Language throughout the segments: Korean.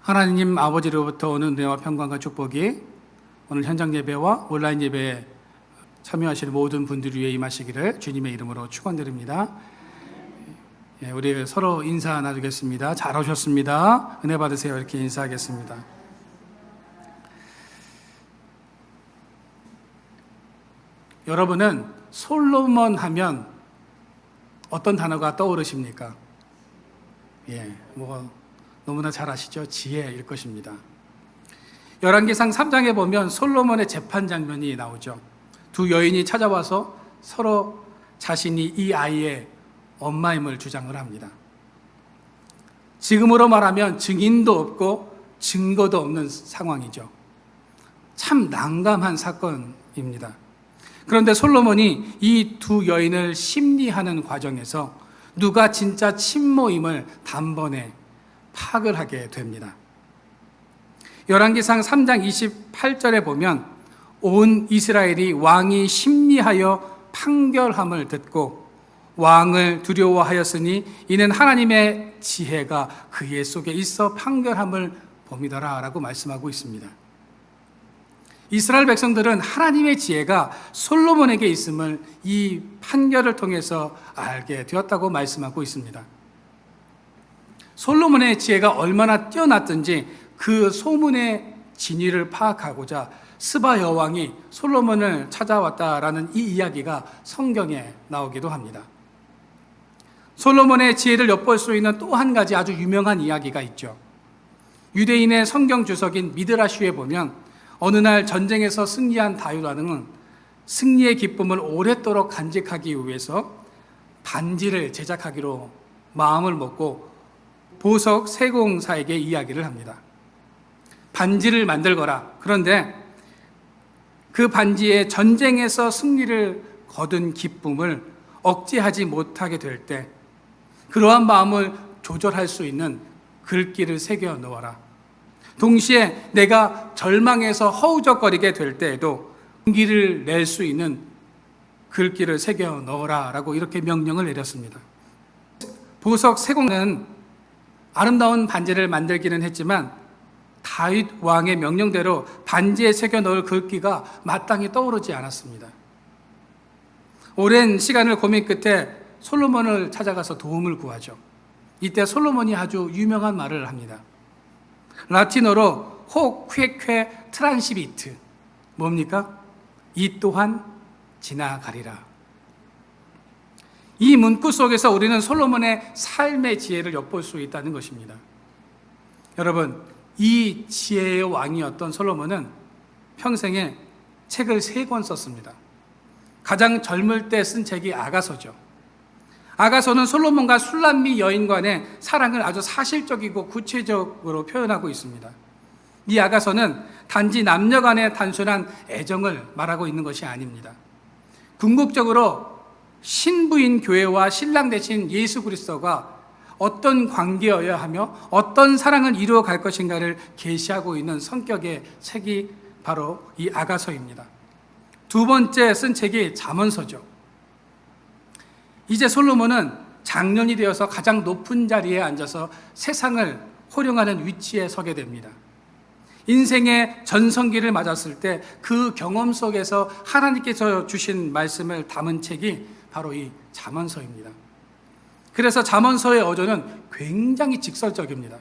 하나님 아버지로부터 오는 은혜와 평강과 축복이 오늘 현장 예배와 온라인 예배에 참여하시는 모든 분들 위해 임하시기를 주님의 이름으로 축원드립니다. 우리 서로 인사 나누겠습니다. 잘 오셨습니다. 은혜 받으세요. 이렇게 인사하겠습니다. 여러분은 솔로몬 하면 어떤 단어가 떠오르십니까? 너무나 잘 아시죠? 지혜일 것입니다. 열왕기상 3장에 보면 솔로몬의 재판 장면이 나오죠. 두 여인이 찾아와서 서로 자신이 이 아이의 엄마임을 주장을 합니다. 지금으로 말하면 증인도 없고 증거도 없는 상황이죠. 참 난감한 사건입니다. 그런데 솔로몬이 이 두 여인을 심리하는 과정에서 누가 진짜 친모임을 단번에 파악을 하게 됩니다. 열왕기상 3장 28절에 보면 온 이스라엘이 왕이 심리하여 판결함을 듣고 왕을 두려워하였으니 이는 하나님의 지혜가 그의 속에 있어 판결함을 봄이더라 라고 말씀하고 있습니다. 이스라엘 백성들은 하나님의 지혜가 솔로몬에게 있음을 이 판결을 통해서 알게 되었다고 말씀하고 있습니다. 솔로몬의 지혜가 얼마나 뛰어났든지 그 소문의 진위를 파악하고자 스바 여왕이 솔로몬을 찾아왔다라는 이 이야기가 성경에 나오기도 합니다. 솔로몬의 지혜를 엿볼 수 있는 또 한 가지 아주 유명한 이야기가 있죠. 유대인의 성경 주석인 미드라슈에 보면 어느 날 전쟁에서 승리한 다윗 왕은 승리의 기쁨을 오랫도록 간직하기 위해서 반지를 제작하기로 마음을 먹고 보석 세공사에게 이야기를 합니다. 반지를 만들거라. 그런데 그 반지에 전쟁에서 승리를 거둔 기쁨을 억제하지 못하게 될 때 그러한 마음을 조절할 수 있는 글귀를 새겨 넣어라. 동시에 내가 절망해서 허우적거리게 될 때에도 용기를 낼 수 있는 글귀를 새겨 넣어라 라고 이렇게 명령을 내렸습니다. 보석 세공은 아름다운 반지를 만들기는 했지만 다윗 왕의 명령대로 반지에 새겨 넣을 글귀가 마땅히 떠오르지 않았습니다. 오랜 시간을 고민 끝에 솔로몬을 찾아가서 도움을 구하죠. 이때 솔로몬이 아주 유명한 말을 합니다. 라틴어로 호 쾌쾌 트란시비트, 뭡니까? 이 또한 지나가리라. 이 문구 속에서 우리는 솔로몬의 삶의 지혜를 엿볼 수 있다는 것입니다. 여러분, 이 지혜의 왕이었던 솔로몬은 평생에 책을 3권 썼습니다. 가장 젊을 때 쓴 책이 아가서죠. 아가서는 솔로몬과 술람미 여인 간의 사랑을 아주 사실적이고 구체적으로 표현하고 있습니다. 이 아가서는 단지 남녀 간의 단순한 애정을 말하고 있는 것이 아닙니다. 궁극적으로 신부인 교회와 신랑 되신 예수 그리스도가 어떤 관계여야 하며 어떤 사랑을 이루어 갈 것인가를 계시하고 있는 성격의 책이 바로 이 아가서입니다. 두 번째 쓴 책이 잠언서죠. 이제 솔로몬은 장년이 되어서 가장 높은 자리에 앉아서 세상을 호령하는 위치에 서게 됩니다. 인생의 전성기를 맞았을 때 그 경험 속에서 하나님께서 주신 말씀을 담은 책이 바로 이 잠언서입니다. 그래서 잠언서의 어조는 굉장히 직설적입니다.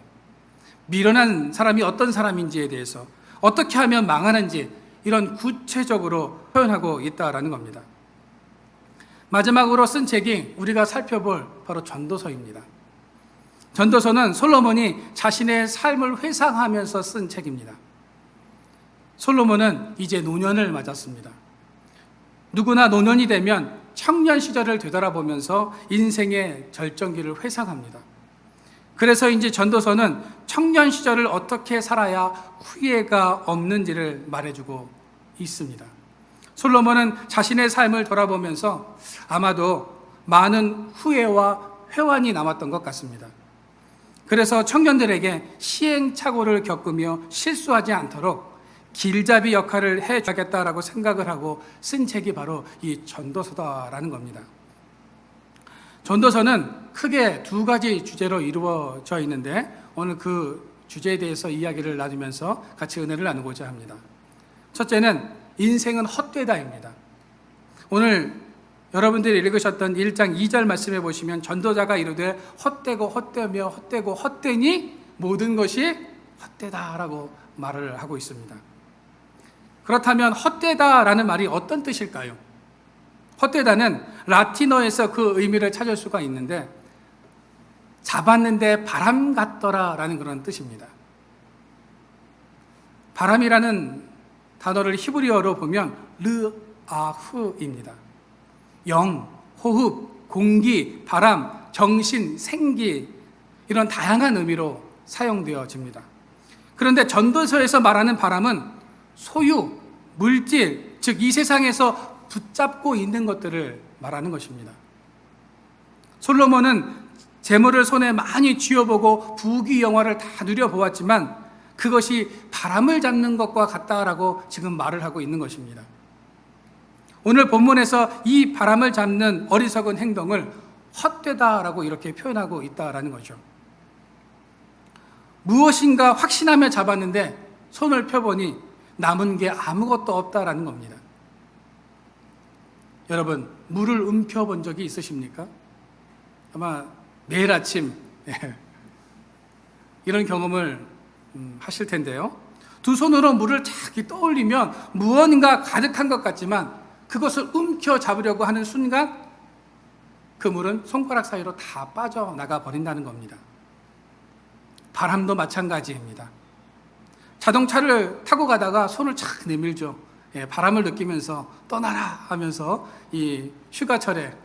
미련한 사람이 어떤 사람인지에 대해서 어떻게 하면 망하는지 이런 구체적으로 표현하고 있다라는 겁니다. 마지막으로 쓴 책이 우리가 살펴볼 바로 전도서입니다. 전도서는 솔로몬이 자신의 삶을 회상하면서 쓴 책입니다. 솔로몬은 이제 노년을 맞았습니다. 누구나 노년이 되면 청년 시절을 되돌아보면서 인생의 절정기를 회상합니다. 그래서 이제 전도서는 청년 시절을 어떻게 살아야 후회가 없는지를 말해주고 있습니다. 솔로몬은 자신의 삶을 돌아보면서 아마도 많은 후회와 회환이 남았던 것 같습니다. 그래서 청년들에게 시행착오를 겪으며 실수하지 않도록 길잡이 역할을 해주겠다라고 생각을 하고 쓴 책이 바로 이 전도서다라는 겁니다. 전도서는 크게 두 가지 주제로 이루어져 있는데 오늘 그 주제에 대해서 이야기를 나누면서 같이 은혜를 나누고자 합니다. 첫째는 인생은 헛되다입니다. 오늘 여러분들이 읽으셨던 1장 2절 말씀해 보시면 전도자가 이르되 헛되고 헛되며 헛되고 헛되니 모든 것이 헛되다라고 말을 하고 있습니다. 그렇다면 헛되다라는 말이 어떤 뜻일까요? 헛되다는 라틴어에서 그 의미를 찾을 수가 있는데 잡았는데 바람 같더라라는 그런 뜻입니다. 바람이라는 단어를 히브리어로 보면 르아흐입니다. 영, 호흡, 공기, 바람, 정신, 생기 이런 다양한 의미로 사용되어집니다. 그런데 전도서에서 말하는 바람은 소유, 물질, 즉 이 세상에서 붙잡고 있는 것들을 말하는 것입니다. 솔로몬은 재물을 손에 많이 쥐어보고 부귀 영화를 다 누려보았지만 그것이 바람을 잡는 것과 같다라고 지금 말을 하고 있는 것입니다. 오늘 본문에서 이 바람을 잡는 어리석은 행동을 헛되다라고 이렇게 표현하고 있다라는 거죠. 무엇인가 확신하며 잡았는데 손을 펴보니 남은 게 아무것도 없다라는 겁니다. 여러분, 물을 움켜본 적이 있으십니까? 아마 매일 아침 이런 경험을 하실 텐데요. 두 손으로 물을 착 떠올리면 무언가 가득한 것 같지만 그것을 움켜 잡으려고 하는 순간 그 물은 손가락 사이로 다 빠져나가 버린다는 겁니다. 바람도 마찬가지입니다. 자동차를 타고 가다가 손을 착 내밀죠. 바람을 느끼면서 떠나라 하면서 이 휴가철에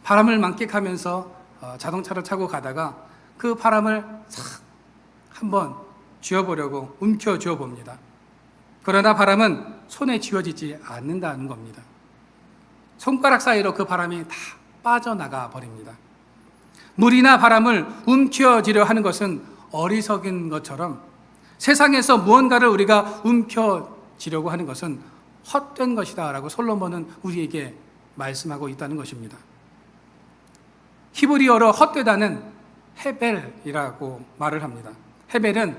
바람을 만끽하면서 자동차를 타고 가다가 그 바람을 싹 한번 쥐어보려고 움켜 쥐어봅니다. 그러나 바람은 손에 쥐어지지 않는다는 겁니다. 손가락 사이로 그 바람이 다 빠져나가 버립니다. 물이나 바람을 움켜쥐려 하는 것은 어리석은 것처럼 세상에서 무언가를 우리가 움켜쥐려고 하는 것은 헛된 것이다 라고 솔로몬은 우리에게 말씀하고 있다는 것입니다. 히브리어로 헛되다는 헤벨이라고 말을 합니다. 헤벨은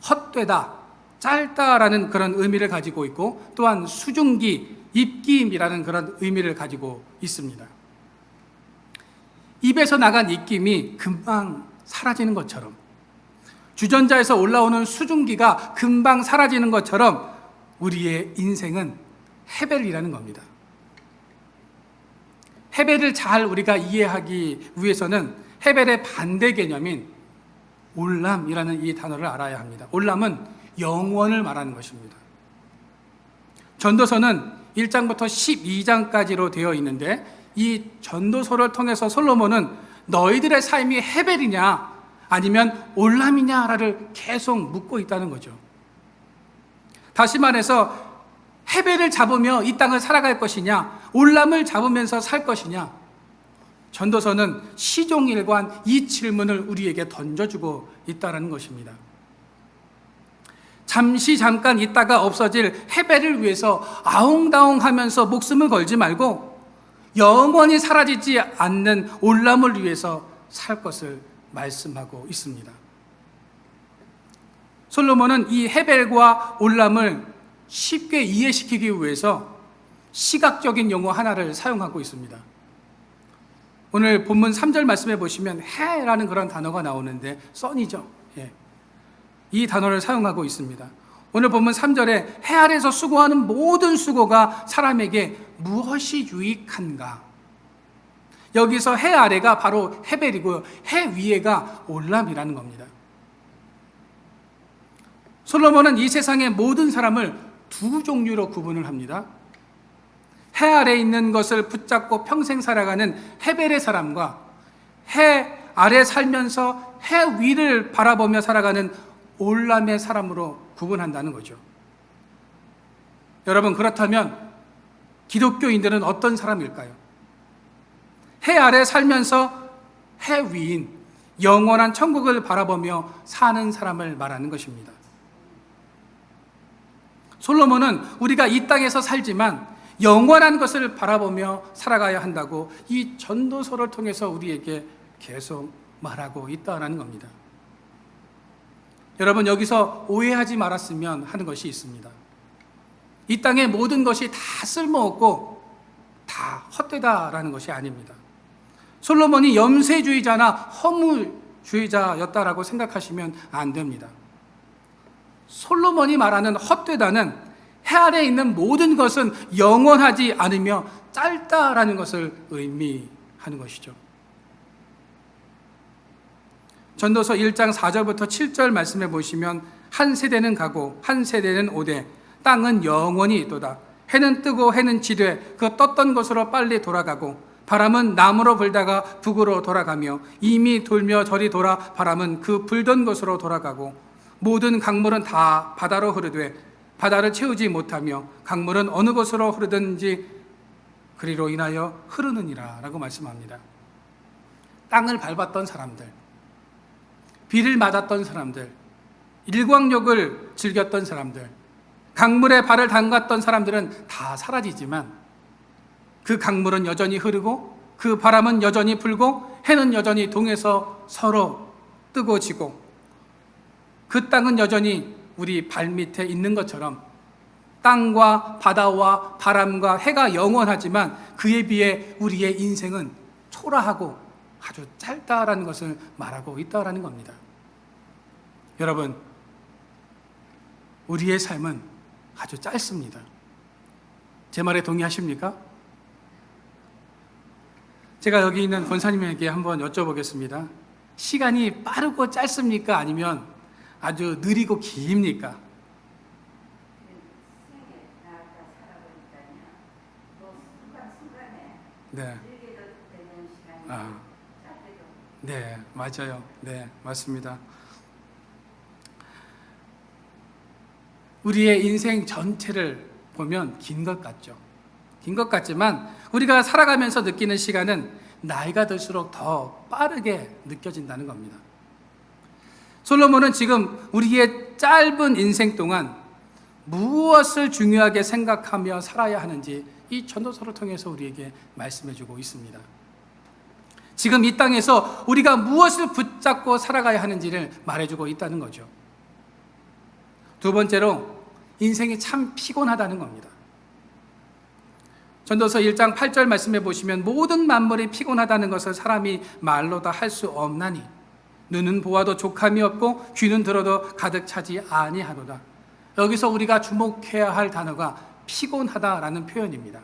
헛되다, 짧다라는 그런 의미를 가지고 있고 또한 수증기, 입김이라는 그런 의미를 가지고 있습니다. 입에서 나간 입김이 금방 사라지는 것처럼 주전자에서 올라오는 수증기가 금방 사라지는 것처럼 우리의 인생은 헤벨이라는 겁니다. 헤벨을 잘 우리가 이해하기 위해서는 헤벨의 반대 개념인 올람이라는 이 단어를 알아야 합니다. 올람은 영원을 말하는 것입니다. 전도서는 1장부터 12장까지로 되어 있는데 이 전도서를 통해서 솔로몬은 너희들의 삶이 헤벨이냐 아니면 올람이냐를 계속 묻고 있다는 거죠. 다시 말해서 헤벨을 잡으며 이 땅을 살아갈 것이냐 올람을 잡으면서 살 것이냐, 전도서는 시종일관 이 질문을 우리에게 던져주고 있다는 것입니다. 잠깐 있다가 없어질 헤벨을 위해서 아웅다웅하면서 목숨을 걸지 말고 영원히 사라지지 않는 올람을 위해서 살 것을 말씀하고 있습니다. 솔로몬은 이 헤벨과 올람을 쉽게 이해시키기 위해서 시각적인 용어 하나를 사용하고 있습니다. 오늘 본문 3절 말씀해 보시면 해라는 그런 단어가 나오는데 선이죠. 이 단어를 사용하고 있습니다. 오늘 본문 3절에 해 아래에서 수고하는 모든 수고가 사람에게 무엇이 유익한가? 여기서 해 아래가 바로 헤벨이고요. 해 위에가 올람이라는 겁니다. 솔로몬은 이 세상의 모든 사람을 두 종류로 구분을 합니다. 해 아래에 있는 것을 붙잡고 평생 살아가는 헤벨의 사람과 해 아래 살면서 해 위를 바라보며 살아가는 올람의 사람으로 구분한다는 거죠. 여러분, 그렇다면 기독교인들은 어떤 사람일까요? 해 아래 살면서 해 위인 영원한 천국을 바라보며 사는 사람을 말하는 것입니다. 솔로몬은 우리가 이 땅에서 살지만 영원한 것을 바라보며 살아가야 한다고 이 전도서를 통해서 우리에게 계속 말하고 있다는 겁니다. 여러분, 여기서 오해하지 말았으면 하는 것이 있습니다. 이 땅의 모든 것이 다 쓸모없고 다 헛되다라는 것이 아닙니다. 솔로몬이 염세주의자나 허무주의자였다라고 생각하시면 안 됩니다. 솔로몬이 말하는 헛되다는 해 아래에 있는 모든 것은 영원하지 않으며 짧다라는 것을 의미하는 것이죠. 전도서 1장 4절부터 7절 말씀해 보시면 한 세대는 가고 한 세대는 오되 땅은 영원히 있도다. 해는 뜨고 해는 지되 그 떴던 곳으로 빨리 돌아가고 바람은 남으로 불다가 북으로 돌아가며 이미 돌며 저리 돌아 바람은 그 불던 곳으로 돌아가고 모든 강물은 다 바다로 흐르되 바다를 채우지 못하며 강물은 어느 곳으로 흐르든지 그리로 인하여 흐르느니라 라고 말씀합니다. 땅을 밟았던 사람들, 비를 맞았던 사람들, 일광욕을 즐겼던 사람들, 강물에 발을 담갔던 사람들은 다 사라지지만 그 강물은 여전히 흐르고 그 바람은 여전히 불고 해는 여전히 동에서 서로 뜨고 지고 그 땅은 여전히 우리 발밑에 있는 것처럼 땅과 바다와 바람과 해가 영원하지만 그에 비해 우리의 인생은 초라하고 아주 짧다라는 것을 말하고 있다라는 겁니다. 여러분, 우리의 삶은 아주 짧습니다. 제 말에 동의하십니까? 제가 여기 있는 권사님에게 한번 여쭤보겠습니다. 시간이 빠르고 짧습니까? 아니면 아주 느리고 깁니까? 네. 네, 맞아요. 네, 맞습니다. 우리의 인생 전체를 보면 긴 것 같죠. 긴 것 같지만 우리가 살아가면서 느끼는 시간은 나이가 들수록 더 빠르게 느껴진다는 겁니다. 솔로몬은 지금 우리의 짧은 인생 동안 무엇을 중요하게 생각하며 살아야 하는지 이 전도서를 통해서 우리에게 말씀해주고 있습니다. 지금 이 땅에서 우리가 무엇을 붙잡고 살아가야 하는지를 말해주고 있다는 거죠. 두 번째로 인생이 참 피곤하다는 겁니다. 전도서 1장 8절 말씀해 보시면 모든 만물이 피곤하다는 것을 사람이 말로 다 할 수 없나니 눈은 보아도 족함이 없고 귀는 들어도 가득 차지 아니하도다. 여기서 우리가 주목해야 할 단어가 피곤하다라는 표현입니다.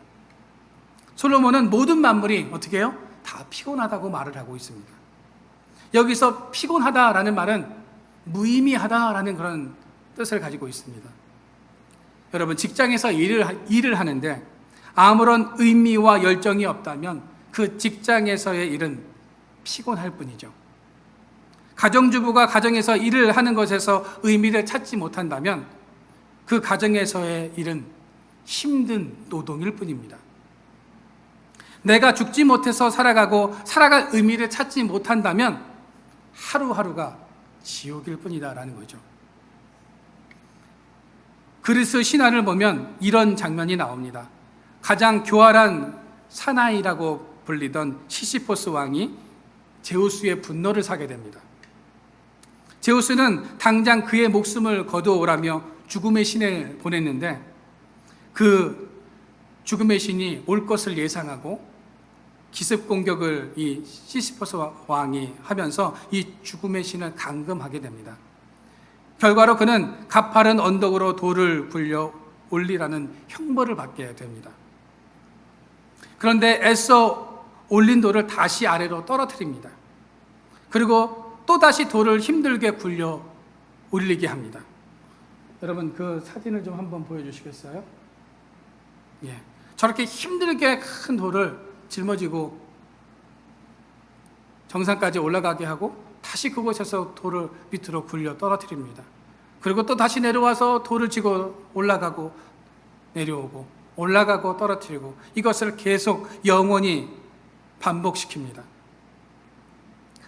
솔로몬은 모든 만물이 어떻게 해요? 다 피곤하다고 말을 하고 있습니다. 여기서 피곤하다라는 말은 무의미하다라는 그런 뜻을 가지고 있습니다. 여러분, 직장에서 일을 하는데 아무런 의미와 열정이 없다면 그 직장에서의 일은 피곤할 뿐이죠. 가정주부가 가정에서 일을 하는 것에서 의미를 찾지 못한다면 그 가정에서의 일은 힘든 노동일 뿐입니다. 내가 죽지 못해서 살아가고 살아갈 의미를 찾지 못한다면 하루하루가 지옥일 뿐이다라는 거죠. 그리스 신화를 보면 이런 장면이 나옵니다. 가장 교활한 사나이라고 불리던 시시포스 왕이 제우스의 분노를 사게 됩니다. 제우스는 당장 그의 목숨을 거두어오라며 죽음의 신을 보냈는데 그 죽음의 신이 올 것을 예상하고 기습 공격을 이 시시포스 왕이 하면서 이 죽음의 신을 감금하게 됩니다. 결과로 그는 가파른 언덕으로 돌을 굴려 올리라는 형벌을 받게 됩니다. 그런데 애써 올린 돌을 다시 아래로 떨어뜨립니다. 그리고 또다시 돌을 힘들게 굴려 올리게 합니다. 여러분, 그 사진을 좀 한번 보여주시겠어요? 예, 저렇게 힘들게 큰 돌을 짊어지고 정상까지 올라가게 하고 다시 그곳에서 돌을 밑으로 굴려 떨어뜨립니다. 그리고 또 다시 내려와서 돌을 지고 올라가고 내려오고 올라가고 떨어뜨리고 이것을 계속 영원히 반복시킵니다.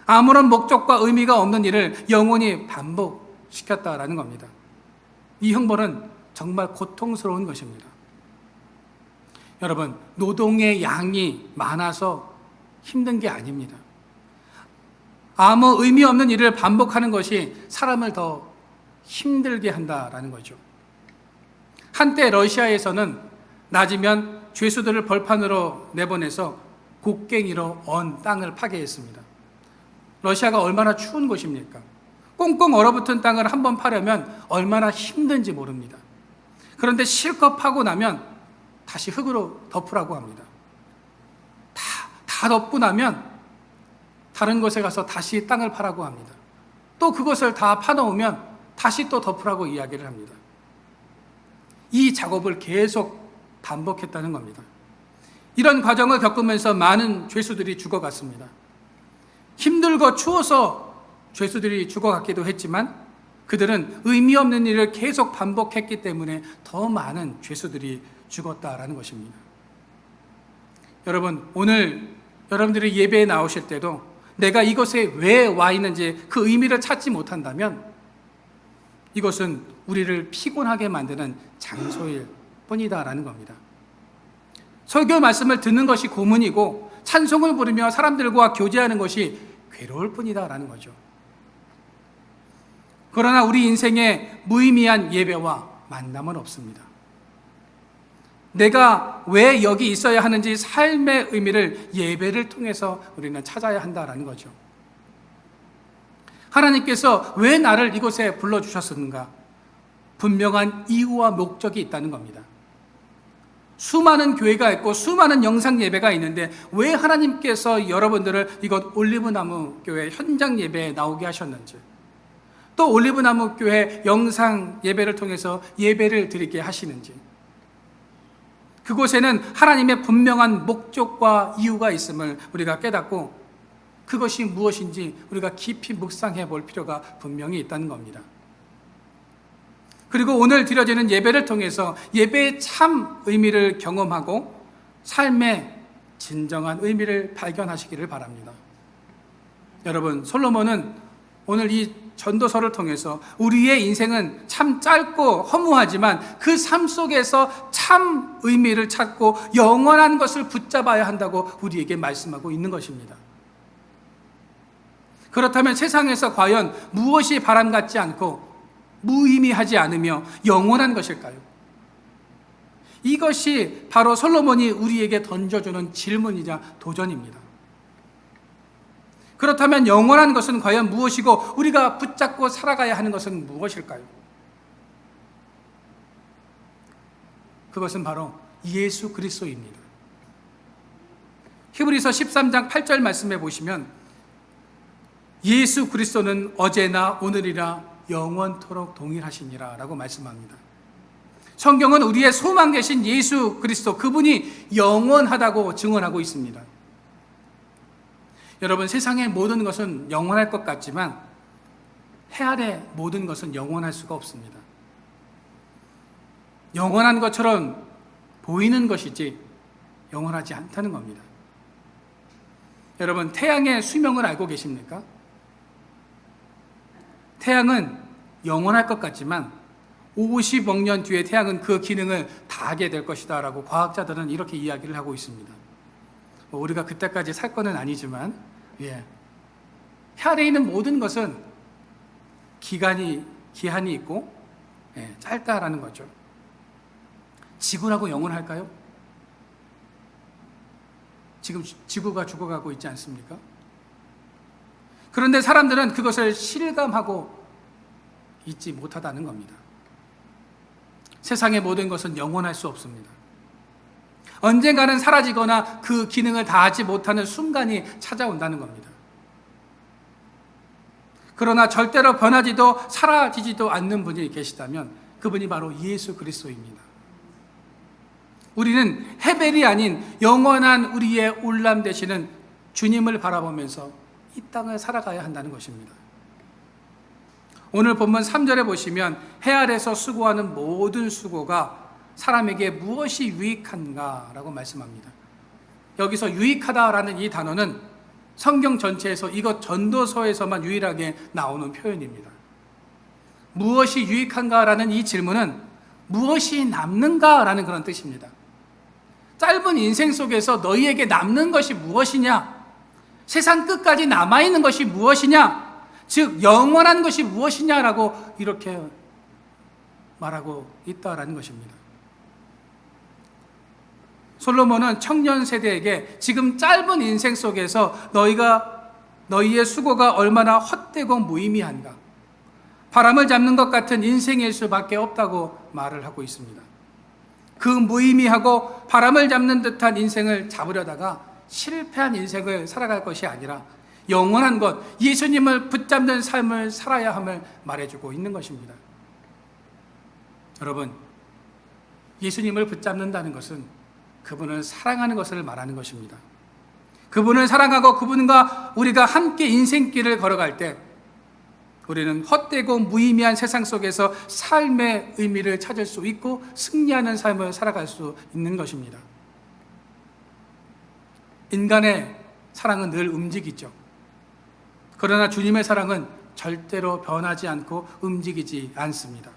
아무런 목적과 의미가 없는 일을 영원히 반복시켰다라는 겁니다. 이 형벌은 정말 고통스러운 것입니다. 여러분, 노동의 양이 많아서 힘든 게 아닙니다. 아무 의미 없는 일을 반복하는 것이 사람을 더 힘들게 한다라는 거죠. 한때 러시아에서는 낮이면 죄수들을 벌판으로 내보내서 곡괭이로 언 땅을 파괴했습니다. 러시아가 얼마나 추운 곳입니까? 꽁꽁 얼어붙은 땅을 한번 파려면 얼마나 힘든지 모릅니다. 그런데 실컷 파고 나면 다시 흙으로 덮으라고 합니다. 다 덮고 나면 다른 곳에 가서 다시 땅을 파라고 합니다. 또 그것을 다 파놓으면 다시 또 덮으라고 이야기를 합니다. 이 작업을 계속 반복했다는 겁니다. 이런 과정을 겪으면서 많은 죄수들이 죽어갔습니다. 힘들고 추워서 죄수들이 죽어갔기도 했지만 그들은 의미 없는 일을 계속 반복했기 때문에 더 많은 죄수들이 죽었다라는 것입니다. 여러분, 오늘 여러분들이 예배에 나오실 때도 내가 이곳에 왜 와 있는지 그 의미를 찾지 못한다면 이것은 우리를 피곤하게 만드는 장소일 뿐이다라는 겁니다. 설교 말씀을 듣는 것이 고문이고 찬송을 부르며 사람들과 교제하는 것이 괴로울 뿐이다라는 거죠. 그러나 우리 인생에 무의미한 예배와 만남은 없습니다. 내가 왜 여기 있어야 하는지 삶의 의미를 예배를 통해서 우리는 찾아야 한다라는 거죠. 하나님께서 왜 나를 이곳에 불러주셨는가? 분명한 이유와 목적이 있다는 겁니다. 수많은 교회가 있고 수많은 영상 예배가 있는데 왜 하나님께서 여러분들을 이곳 올리브나무 교회 현장 예배에 나오게 하셨는지, 또 올리브나무 교회 영상 예배를 통해서 예배를 드리게 하시는지, 그곳에는 하나님의 분명한 목적과 이유가 있음을 우리가 깨닫고 그것이 무엇인지 우리가 깊이 묵상해 볼 필요가 분명히 있다는 겁니다. 그리고 오늘 드려지는 예배를 통해서 예배의 참 의미를 경험하고 삶의 진정한 의미를 발견하시기를 바랍니다. 여러분, 솔로몬은 오늘 이 전도서를 통해서 우리의 인생은 참 짧고 허무하지만 그 삶 속에서 참 의미를 찾고 영원한 것을 붙잡아야 한다고 우리에게 말씀하고 있는 것입니다. 그렇다면 세상에서 과연 무엇이 바람 같지 않고 무의미하지 않으며 영원한 것일까요? 이것이 바로 솔로몬이 우리에게 던져주는 질문이자 도전입니다. 그렇다면 영원한 것은 과연 무엇이고 우리가 붙잡고 살아가야 하는 것은 무엇일까요? 그것은 바로 예수 그리스도입니다. 히브리서 13장 8절 말씀해 보시면 예수 그리스도는 어제나 오늘이라 영원토록 동일하시니라 라고 말씀합니다. 성경은 우리의 소망 되신 예수 그리스도, 그분이 영원하다고 증언하고 있습니다. 여러분, 세상의 모든 것은 영원할 것 같지만 해 아래 모든 것은 영원할 수가 없습니다. 영원한 것처럼 보이는 것이지 영원하지 않다는 겁니다. 여러분, 태양의 수명을 알고 계십니까? 태양은 영원할 것 같지만 50억 년 뒤에 태양은 그 기능을 다하게 될 것이다 라고 과학자들은 이렇게 이야기를 하고 있습니다. 우리가 그때까지 살 거는 아니지만 해 아래에 있는 모든 것은 기한이 있고 짧다라는 거죠. 지구라고 영원할까요? 지금 지구가 죽어가고 있지 않습니까? 그런데 사람들은 그것을 실감하고 있지 못하다는 겁니다. 세상의 모든 것은 영원할 수 없습니다. 언젠가는 사라지거나 그 기능을 다하지 못하는 순간이 찾아온다는 겁니다. 그러나 절대로 변하지도 사라지지도 않는 분이 계시다면 그분이 바로 예수 그리스도입니다. 우리는 헤벨이 아닌 영원한 우리의 울람 되시는 주님을 바라보면서 이 땅을 살아가야 한다는 것입니다. 오늘 본문 3절에 보시면 해 아래서 수고하는 모든 수고가 사람에게 무엇이 유익한가라고 말씀합니다. 여기서 유익하다라는 이 단어는 성경 전체에서 이것 전도서에서만 유일하게 나오는 표현입니다. 무엇이 유익한가라는 이 질문은 무엇이 남는가라는 그런 뜻입니다. 짧은 인생 속에서 너희에게 남는 것이 무엇이냐? 세상 끝까지 남아있는 것이 무엇이냐? 즉 영원한 것이 무엇이냐라고 이렇게 말하고 있다라는 것입니다. 솔로몬은 청년 세대에게 지금 짧은 인생 속에서 너희의 수고가 얼마나 헛되고 무의미한가, 바람을 잡는 것 같은 인생일 수밖에 없다고 말을 하고 있습니다. 그 무의미하고 바람을 잡는 듯한 인생을 잡으려다가 실패한 인생을 살아갈 것이 아니라 영원한 것, 예수님을 붙잡는 삶을 살아야 함을 말해주고 있는 것입니다. 여러분, 예수님을 붙잡는다는 것은 그분을 사랑하는 것을 말하는 것입니다. 그분을 사랑하고 그분과 우리가 함께 인생길을 걸어갈 때 우리는 헛되고 무의미한 세상 속에서 삶의 의미를 찾을 수 있고 승리하는 삶을 살아갈 수 있는 것입니다. 인간의 사랑은 늘 움직이죠. 그러나 주님의 사랑은 절대로 변하지 않고 움직이지 않습니다.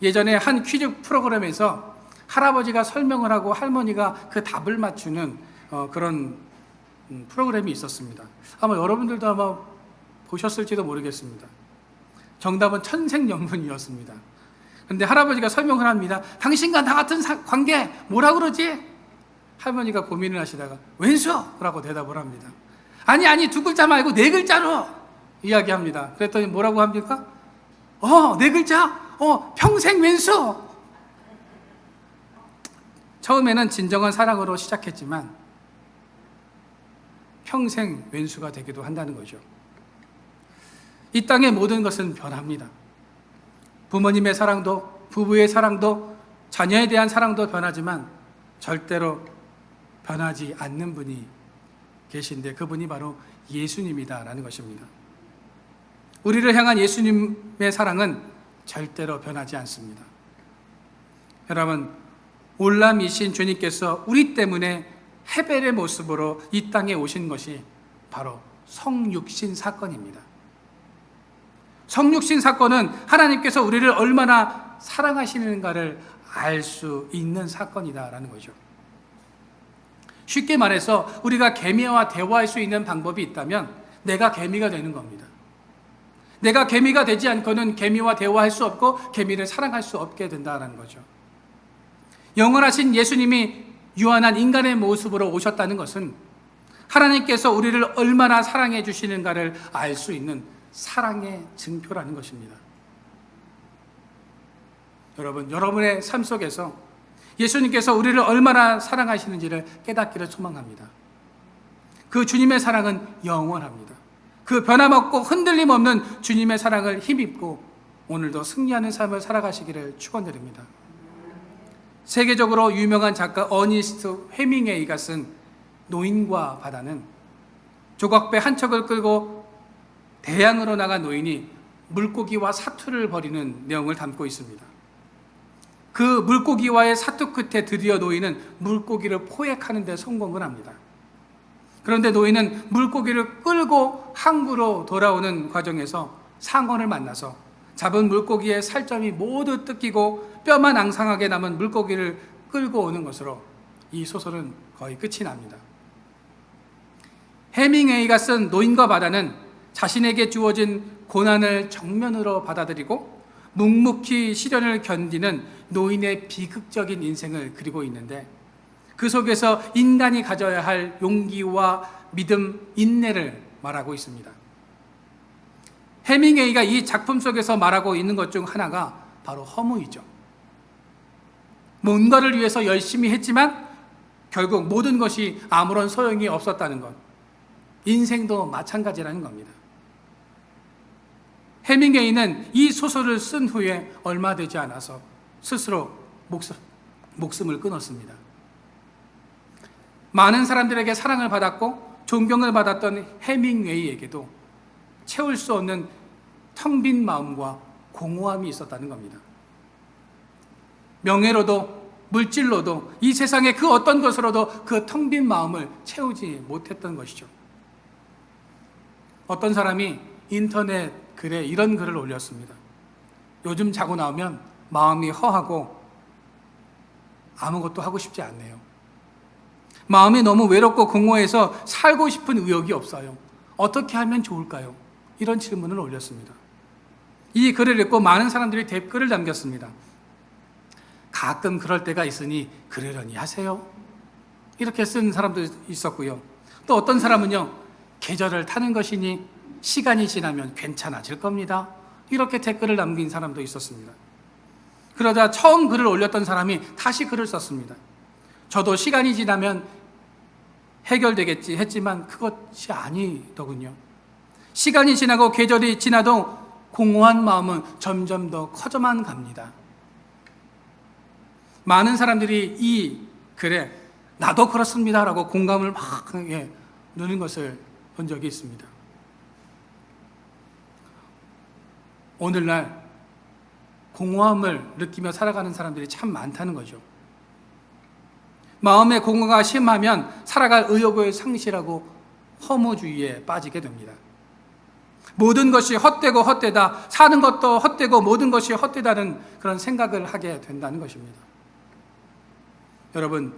예전에 한 퀴즈 프로그램에서 할아버지가 설명을 하고 할머니가 그 답을 맞추는 그런 프로그램이 있었습니다. 아마 여러분들도 아마 보셨을지도 모르겠습니다. 정답은 천생연분이었습니다. 그런데 할아버지가 설명을 합니다. 당신과 나 같은 관계 뭐라 그러지? 할머니가 고민을 하시다가 왼수라고 대답을 합니다. 아니 두 글자 말고 네 글자로 이야기합니다. 그랬더니 뭐라고 합니까? 네 글자? 평생 왼수. 처음에는 진정한 사랑으로 시작했지만 평생 왼수가 되기도 한다는 거죠. 이 땅의 모든 것은 변합니다. 부모님의 사랑도, 부부의 사랑도, 자녀에 대한 사랑도 변하지만 절대로 변하지 않는 분이 계신데 그분이 바로 예수님이다라는 것입니다. 우리를 향한 예수님의 사랑은 절대로 변하지 않습니다. 여러분, 올람이신 주님께서 우리 때문에 헤벨의 모습으로 이 땅에 오신 것이 바로 성육신 사건입니다. 성육신 사건은 하나님께서 우리를 얼마나 사랑하시는가를 알 수 있는 사건이다라는 거죠. 쉽게 말해서 우리가 개미와 대화할 수 있는 방법이 있다면 내가 개미가 되는 겁니다. 내가 개미가 되지 않고는 개미와 대화할 수 없고 개미를 사랑할 수 없게 된다는 거죠. 영원하신 예수님이 유한한 인간의 모습으로 오셨다는 것은 하나님께서 우리를 얼마나 사랑해 주시는가를 알 수 있는 사랑의 증표라는 것입니다. 여러분, 여러분의 삶 속에서 예수님께서 우리를 얼마나 사랑하시는지를 깨닫기를 소망합니다. 그 주님의 사랑은 영원합니다. 그 변함없고 흔들림 없는 주님의 사랑을 힘입고 오늘도 승리하는 삶을 살아가시기를 축원드립니다. 세계적으로 유명한 작가 어니스트 헤밍웨이가 쓴 노인과 바다는 조각배 한 척을 끌고 대양으로 나간 노인이 물고기와 사투를 벌이는 내용을 담고 있습니다. 그 물고기와의 사투 끝에 드디어 노인은 물고기를 포획하는 데 성공을 합니다. 그런데 노인은 물고기를 끌고 항구로 돌아오는 과정에서 상어를 만나서 잡은 물고기의 살점이 모두 뜯기고 뼈만 앙상하게 남은 물고기를 끌고 오는 것으로 이 소설은 거의 끝이 납니다. 헤밍웨이가 쓴 노인과 바다는 자신에게 주어진 고난을 정면으로 받아들이고 묵묵히 시련을 견디는 노인의 비극적인 인생을 그리고 있는데 그 속에서 인간이 가져야 할 용기와 믿음, 인내를 말하고 있습니다. 헤밍웨이가 이 작품 속에서 말하고 있는 것 중 하나가 바로 허무이죠. 뭔가를 위해서 열심히 했지만 결국 모든 것이 아무런 소용이 없었다는 것. 인생도 마찬가지라는 겁니다. 헤밍웨이는 이 소설을 쓴 후에 얼마 되지 않아서 스스로 목숨을 끊었습니다. 많은 사람들에게 사랑을 받았고 존경을 받았던 헤밍웨이에게도 채울 수 없는 텅 빈 마음과 공허함이 있었다는 겁니다. 명예로도 물질로도 이 세상의 그 어떤 것으로도 그 텅 빈 마음을 채우지 못했던 것이죠. 어떤 사람이 인터넷 글에 이런 글을 올렸습니다. 요즘 자고 나오면 마음이 허하고 아무것도 하고 싶지 않네요. 마음이 너무 외롭고 공허해서 살고 싶은 의욕이 없어요. 어떻게 하면 좋을까요? 이런 질문을 올렸습니다. 이 글을 읽고 많은 사람들이 댓글을 남겼습니다. 가끔 그럴 때가 있으니 그러려니 하세요. 이렇게 쓴 사람도 있었고요. 또 어떤 사람은요, 계절을 타는 것이니 시간이 지나면 괜찮아질 겁니다. 이렇게 댓글을 남긴 사람도 있었습니다. 그러자 처음 글을 올렸던 사람이 다시 글을 썼습니다. 저도 시간이 지나면 해결되겠지 했지만 그것이 아니더군요. 시간이 지나고 계절이 지나도 공허한 마음은 점점 더 커져만 갑니다. 많은 사람들이 이 글에 나도 그렇습니다 라고 공감을 막 누는 것을 본 적이 있습니다. 오늘날 공허함을 느끼며 살아가는 사람들이 참 많다는 거죠. 마음의 공허가 심하면 살아갈 의욕을 상실하고 허무주의에 빠지게 됩니다. 모든 것이 헛되고 헛되다, 사는 것도 헛되고 모든 것이 헛되다는 그런 생각을 하게 된다는 것입니다. 여러분,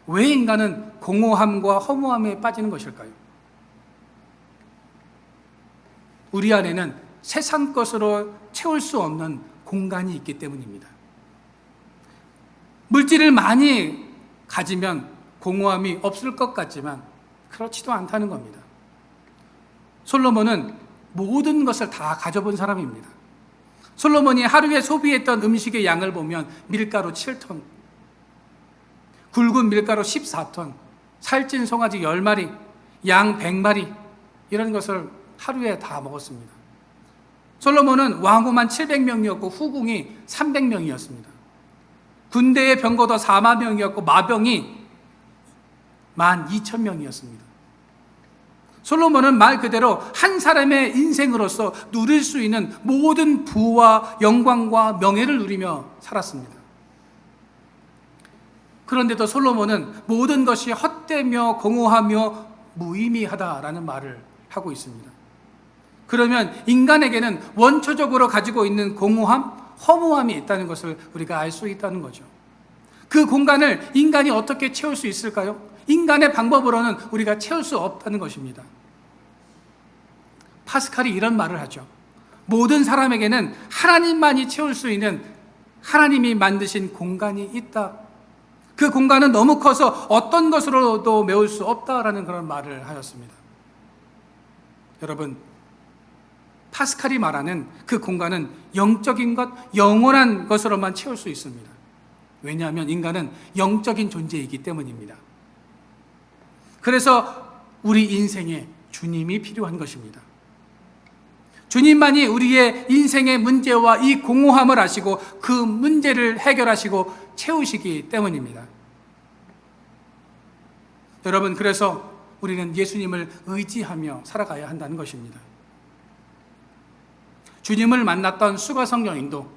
왜 인간은 공허함과 허무함에 빠지는 것일까요? 우리 안에는 세상 것으로 채울 수 없는 공간이 있기 때문입니다. 물질을 많이 가지면 공허함이 없을 것 같지만 그렇지도 않다는 겁니다. 솔로몬은 모든 것을 다 가져본 사람입니다. 솔로몬이 하루에 소비했던 음식의 양을 보면 밀가루 7톤, 굵은 밀가루 14톤, 살찐 송아지 10마리, 양 100마리 이런 것을 하루에 다 먹었습니다. 솔로몬은 왕후만 700명이었고 후궁이 300명이었습니다. 군대의 병거도 4만 명이었고 마병이 12,000명이었습니다. 솔로몬은 말 그대로 한 사람의 인생으로서 누릴 수 있는 모든 부와 영광과 명예를 누리며 살았습니다. 그런데도 솔로몬은 모든 것이 헛되며 공허하며 무의미하다라는 말을 하고 있습니다. 그러면 인간에게는 원초적으로 가지고 있는 공허함, 허무함이 있다는 것을 우리가 알 수 있다는 거죠. 그 공간을 인간이 어떻게 채울 수 있을까요? 인간의 방법으로는 우리가 채울 수 없다는 것입니다. 파스칼이 이런 말을 하죠. 모든 사람에게는 하나님만이 채울 수 있는 하나님이 만드신 공간이 있다. 그 공간은 너무 커서 어떤 것으로도 메울 수 없다라는 그런 말을 하였습니다. 여러분, 파스칼이 말하는 그 공간은 영적인 것, 영원한 것으로만 채울 수 있습니다. 왜냐하면 인간은 영적인 존재이기 때문입니다. 그래서 우리 인생에 주님이 필요한 것입니다. 주님만이 우리의 인생의 문제와 이 공허함을 아시고 그 문제를 해결하시고 채우시기 때문입니다. 여러분, 그래서 우리는 예수님을 의지하며 살아가야 한다는 것입니다. 주님을 만났던 수가성 여인도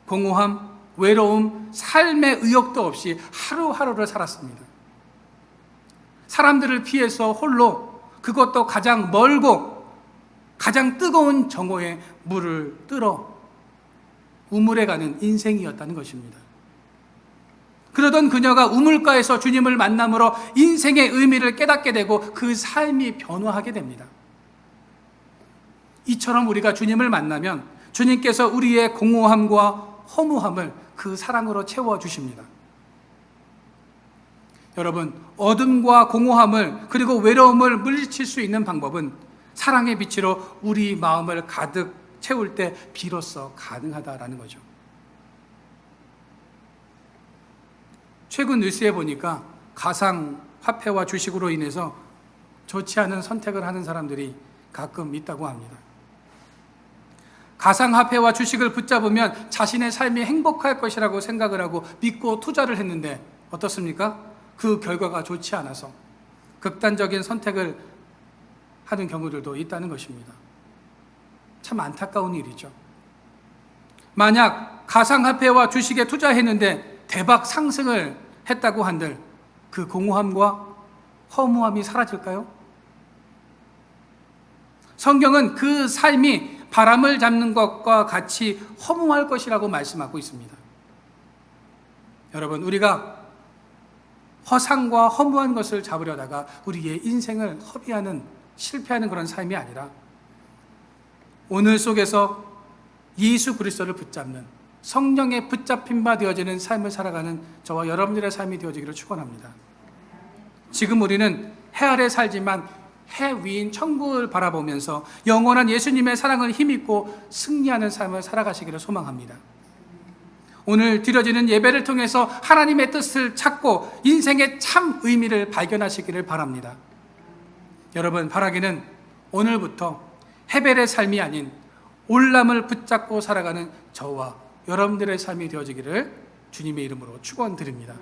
공허함, 외로움, 삶의 의욕도 없이 하루하루를 살았습니다. 사람들을 피해서 홀로, 그것도 가장 멀고 가장 뜨거운 정오에 물을 뜨러 우물에 가는 인생이었다는 것입니다. 그러던 그녀가 우물가에서 주님을 만남으로 인생의 의미를 깨닫게 되고 그 삶이 변화하게 됩니다. 이처럼 우리가 주님을 만나면 주님께서 우리의 공허함과 허무함을 그 사랑으로 채워주십니다. 여러분, 어둠과 공허함을 그리고 외로움을 물리칠 수 있는 방법은 사랑의 빛으로 우리 마음을 가득 채울 때 비로소 가능하다라는 거죠. 최근 뉴스에 보니까 가상화폐와 주식으로 인해서 좋지 않은 선택을 하는 사람들이 가끔 있다고 합니다. 가상화폐와 주식을 붙잡으면 자신의 삶이 행복할 것이라고 생각을 하고 믿고 투자를 했는데 어떻습니까? 그 결과가 좋지 않아서 극단적인 선택을 하는 경우들도 있다는 것입니다. 참 안타까운 일이죠. 만약 가상화폐와 주식에 투자했는데 대박 상승을 했다고 한들 그 공허함과 허무함이 사라질까요? 성경은 그 삶이 바람을 잡는 것과 같이 허무할 것이라고 말씀하고 있습니다. 여러분, 우리가 허상과 허무한 것을 잡으려다가 우리의 인생을 허비하는, 실패하는 그런 삶이 아니라 오늘 속에서 예수 그리스도를 붙잡는, 성령의 붙잡힌 바 되어지는 삶을 살아가는 저와 여러분들의 삶이 되어지기를 축원합니다. 지금 우리는 해 아래 살지만 해 위인 천국을 바라보면서 영원한 예수님의 사랑을 힘입고 승리하는 삶을 살아가시기를 소망합니다. 오늘 드려지는 예배를 통해서 하나님의 뜻을 찾고 인생의 참 의미를 발견하시기를 바랍니다. 여러분, 바라기는 오늘부터 헤벨의 삶이 아닌 올람을 붙잡고 살아가는 저와 여러분들의 삶이 되어지기를 주님의 이름으로 축원드립니다.